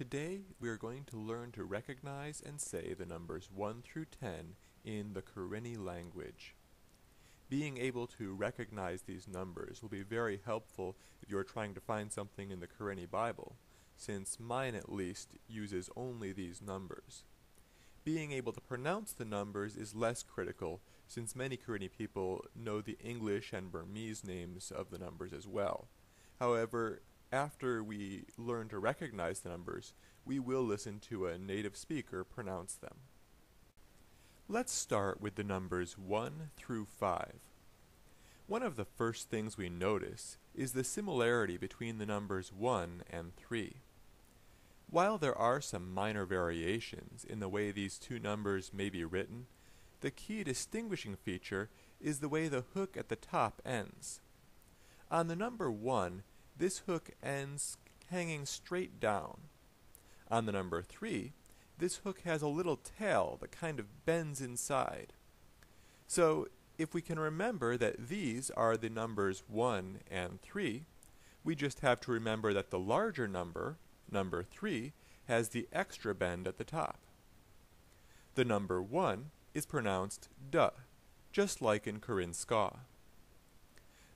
Today we are going to learn to recognize and say the numbers 1 through 10 in the Karenni language. Being able to recognize these numbers will be very helpful if you are trying to find something in the Karenni Bible, since mine at least uses only these numbers. Being able to pronounce the numbers is less critical, since many Karenni people know the English and Burmese names of the numbers as well. However, after we learn to recognize the numbers, we will listen to a native speaker pronounce them. Let's start with the numbers 1 through 5. One of the first things we notice is the similarity between the numbers 1 and 3. While there are some minor variations in the way these two numbers may be written, the key distinguishing feature is the way the hook at the top ends. On the number 1, this hook ends hanging straight down. On the number 3, this hook has a little tail that kind of bends inside. So, if we can remember that these are the numbers 1 and 3, we just have to remember that the larger number, number 3, has the extra bend at the top. The number 1 is pronounced duh, just like in Karenni.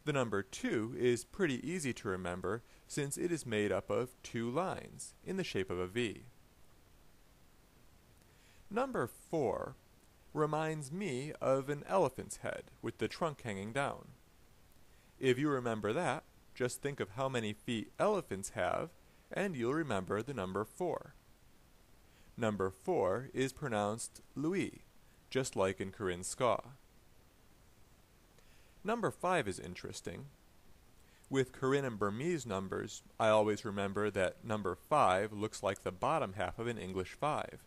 The number 2 is pretty easy to remember since it is made up of two lines in the shape of a V. Number 4 reminds me of an elephant's head with the trunk hanging down. If you remember that, just think of how many feet elephants have, and you'll remember the number 4. Number 4 is pronounced Lui, just like in Karenni. Number 5 is interesting. With Karen and Burmese numbers, I always remember that number 5 looks like the bottom half of an English 5.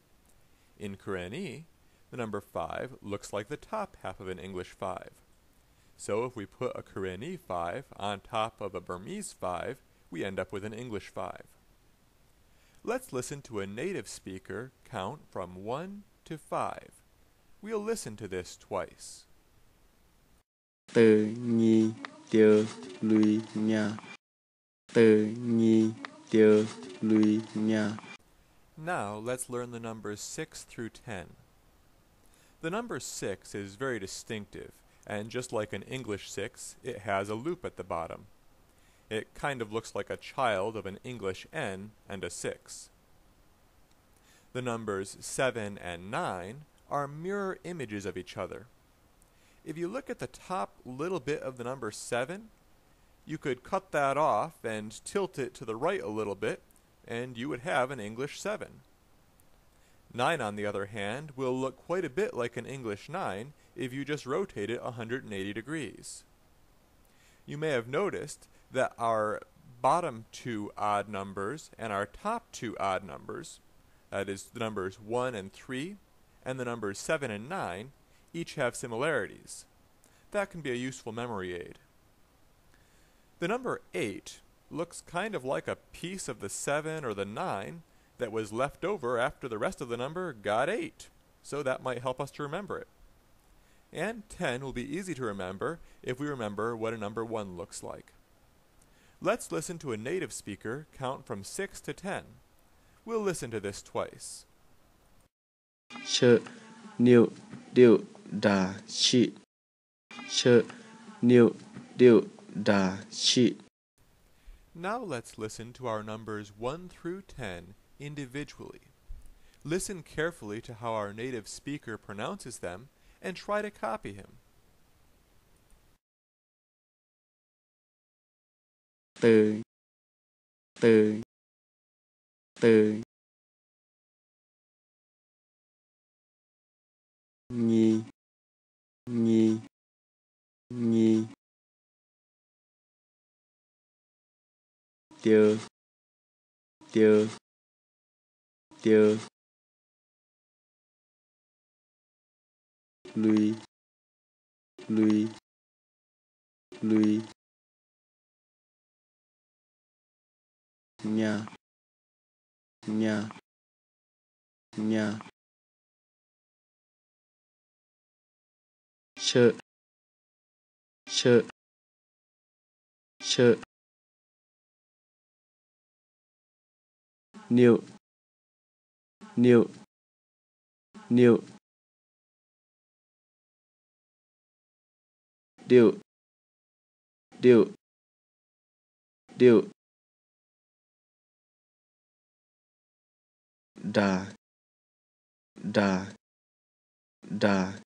In Karenni, the number 5 looks like the top half of an English 5. So if we put a Karenni 5 on top of a Burmese 5, we end up with an English 5. Let's listen to a native speaker count from 1 to 5. We'll listen to this twice. Từ nhi tiêu lui nha. Từ nhi tiêu lui nha. Now let's learn the numbers 6 through 10. The number 6 is very distinctive, and just like an English 6, it has a loop at the bottom. It kind of looks like a child of an English N and a 6. The numbers 7 and 9 are mirror images of each other. If you look at the top little bit of the number 7, you could cut that off and tilt it to the right a little bit, and you would have an English 7. 9, on the other hand, will look quite a bit like an English 9 if you just rotate it 180 degrees. You may have noticed that our bottom two odd numbers and our top two odd numbers, that is the numbers 1 and 3, and the numbers 7 and 9, each have similarities. That can be a useful memory aid. The number 8 looks kind of like a piece of the 7 or the 9 that was left over after the rest of the number got 8, so that might help us to remember it. And 10 will be easy to remember if we remember what a number 1 looks like. Let's listen to a native speaker count from 6 to 10. We'll listen to this twice. Chợ niệu điệu đà chị. Chợ niệu điệu đà chị. Now let's listen to our numbers 1 through 10 individually. Listen carefully to how our native speaker pronounces them and try to copy him. Từ từ từ nhi nhi nhi tiêu tiêu tiêu lui lui lui nha nha nha chợ chợ chợ niệu Niệu. Niệu. Điệu. Điệu. Điệu. Đà. Đà. Đà.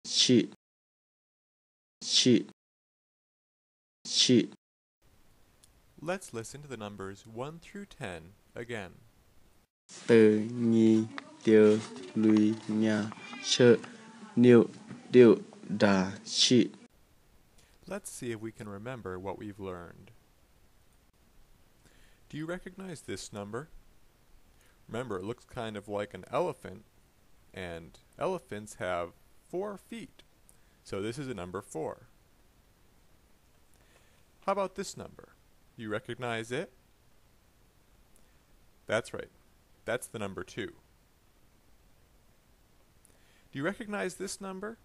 Chị. Chị. Chị. Let's listen to the numbers 1 through 10 again. Tờ, nhì, tiờ, lùi, nhà, chợ, niệu, điệu, đà, chị. Let's see if we can remember what we've learned. Do you recognize this number? Remember, it looks kind of like an elephant, and elephants have 4 feet. So this is a number 4. How about this number? Do you recognize it? That's right. That's the number 2. Do you recognize this number?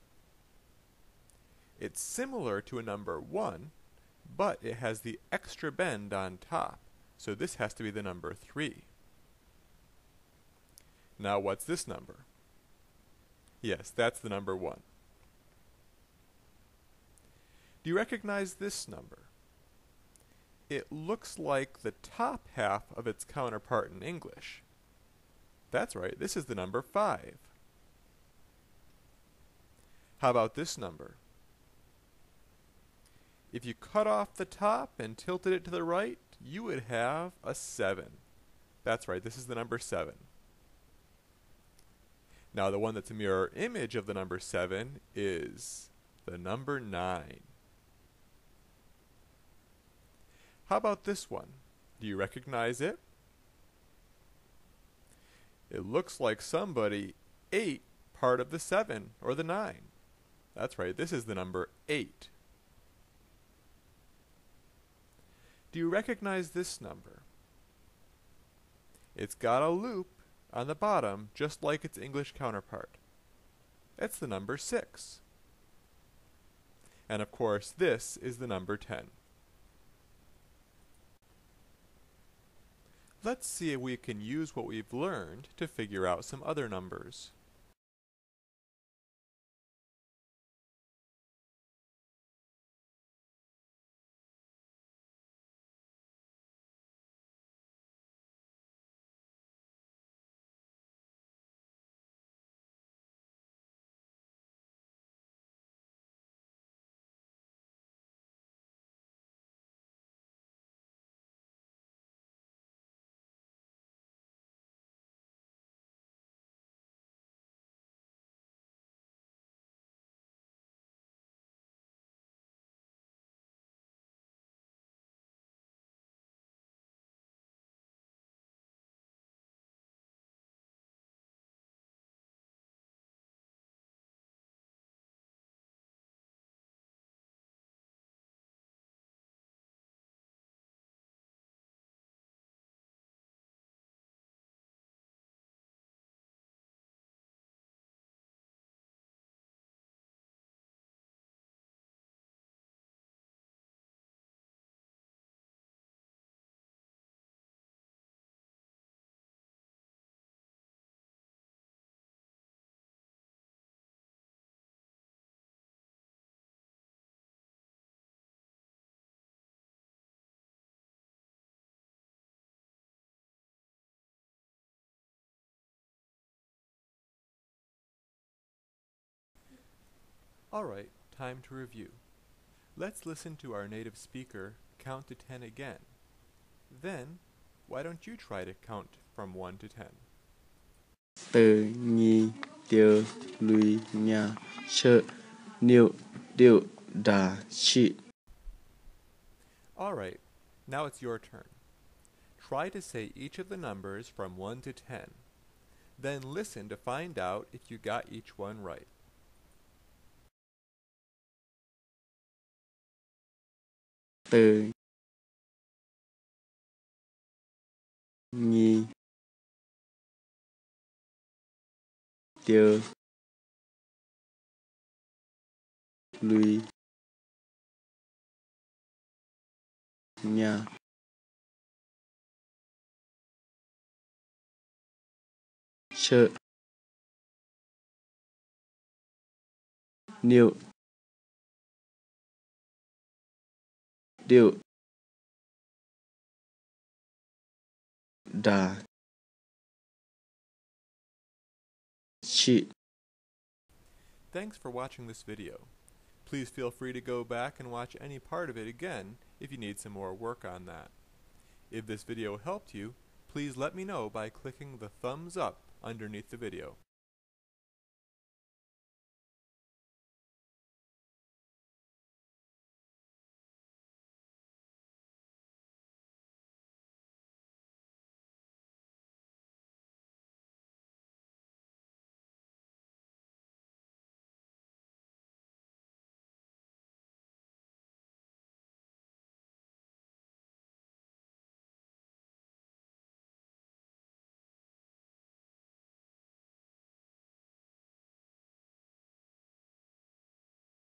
It's similar to a number 1, but it has the extra bend on top. So this has to be the number 3. Now what's this number? Yes, that's the number 1. Do you recognize this number? It looks like the top half of its counterpart in English. That's right, this is the number 5. How about this number? If you cut off the top and tilted it to the right, you would have a 7. That's right, this is the number 7. Now the one that's a mirror image of the number 7 is the number 9. How about this one? Do you recognize it? It looks like somebody ate part of the 7 or the 9. That's right, this is the number 8. Do you recognize this number? It's got a loop on the bottom just like its English counterpart. It's the number 6. And of course, this is the number 10. Let's see if we can use what we've learned to figure out some other numbers. Alright, time to review. Let's listen to our native speaker count to 10 again. Then, why don't you try to count from 1 to 10? Tờ, nhì, tiờ, lùi, nhà, chợ, niệu, điệu, đà, chị. Alright, now it's your turn. Try to say each of the numbers from 1 to 10. Then listen to find out if you got each one right. Tờ, nhì, tiờ, lùi, nhà. chợ niệu điệu đà chị. Thanks for watching this video. Please feel free to go back and watch any part of it again if you need some more work on that. If this video helped you, please let me know by clicking the thumbs up underneath the video.